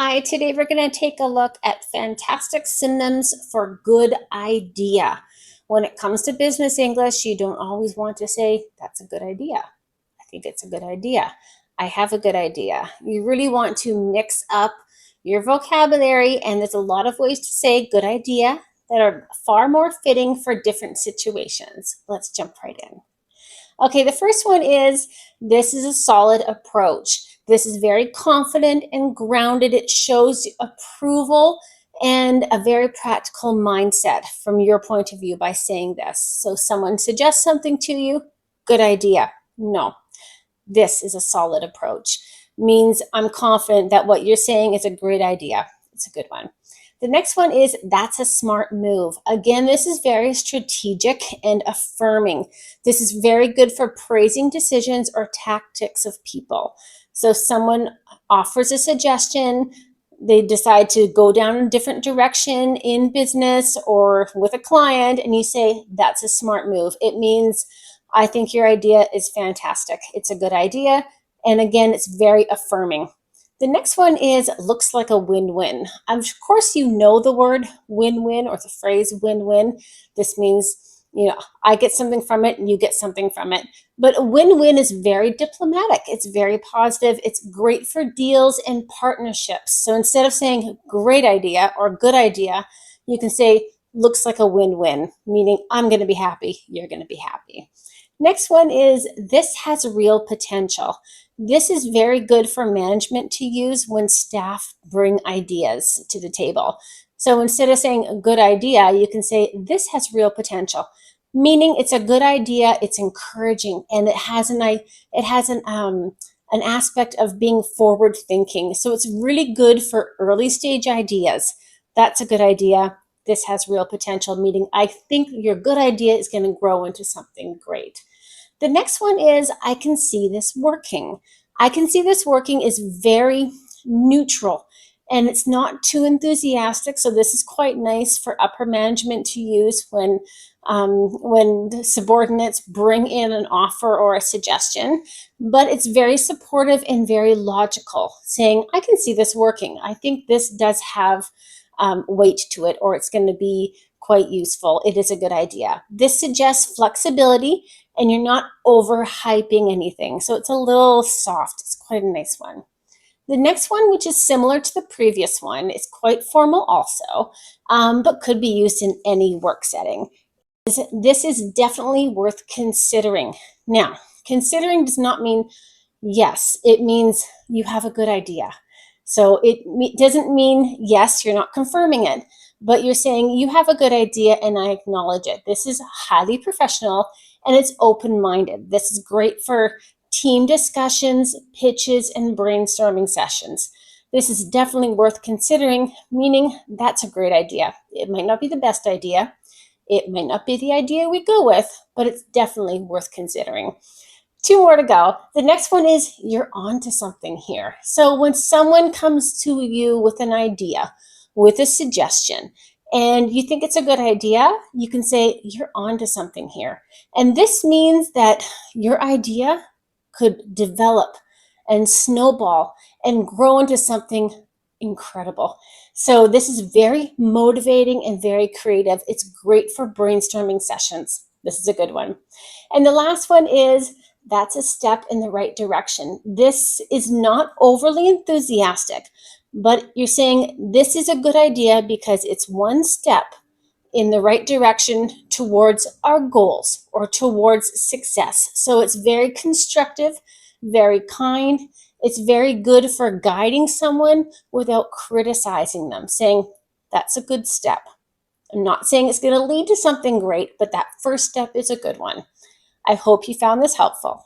Hi, today we're going to take a look at fantastic synonyms for good idea. When it comes to business English, you don't always want to say, that's a good idea. I think it's a good idea. I have a good idea. You really want to mix up your vocabulary, and there's a lot of ways to say good idea that are far more fitting for different situations. Let's jump right in. Okay, the first one is this is a solid approach. This is very confident and grounded. It shows approval and a very practical mindset from your point of view by saying this. So someone suggests something to you, good idea. No, this is a solid approach. Means I'm confident that what you're saying is a great idea. It's a good one. The next one is that's a smart move. Again, this is very strategic and affirming. This is very good for praising decisions or tactics of people. So someone offers a suggestion, they decide to go down a different direction in business or with a client, and you say, that's a smart move. It means, I think your idea is fantastic. It's a good idea. And again, it's very affirming. The next one is looks like a win-win. Of course, you know the word win-win or the phrase win-win. This means, I get something from it and you get something from it. But a win-win is very diplomatic. It's very positive. It's great for deals and partnerships. So instead of saying great idea or good idea, you can say looks like a win-win, meaning I'm going to be happy, you're going to be happy. Next one is this has real potential. This is very good for management to use when staff bring ideas to the table. So instead of saying a good idea, you can say this has real potential, meaning it's a good idea, it's encouraging, and it has an aspect of being forward thinking. So it's really good for early stage ideas. That's a good idea. This has real potential, meaning I think your good idea is going to grow into something great. The next one is I can see this working. I can see this working is very neutral and it's not too enthusiastic. So this is quite nice for upper management to use when the subordinates bring in an offer or a suggestion, but it's very supportive and very logical, saying, I can see this working. I think this does have weight to it, or it's going to be quite useful. It is a good idea. This suggests flexibility and you're not overhyping anything. So it's a little soft. It's quite a nice one. The next one, which is similar to the previous one, is quite formal also, but could be used in any work setting. This is definitely worth considering. Now, considering does not mean yes. It means you have a good idea. So it doesn't mean yes, you're not confirming it, but you're saying you have a good idea and I acknowledge it. This is highly professional and it's open-minded. This is great for team discussions, pitches, and brainstorming sessions. This is definitely worth considering, meaning that's a great idea. It might not be the best idea. It might not be the idea we go with, but it's definitely worth considering. 2 more to go. The next one is you're on to something here. So when someone comes to you with an idea, with a suggestion, and you think it's a good idea, you can say you're on to something here. And this means that your idea could develop and snowball and grow into something incredible. So this is very motivating and very creative. It's great for brainstorming sessions. This is a good one. And the last one is that's a step in the right direction. This is not overly enthusiastic, but you're saying this is a good idea because it's one step in the right direction towards our goals or towards success. So it's very constructive, very kind. It's very good for guiding someone without criticizing them, saying that's a good step. I'm not saying it's going to lead to something great, but that first step is a good one. I hope you found this helpful.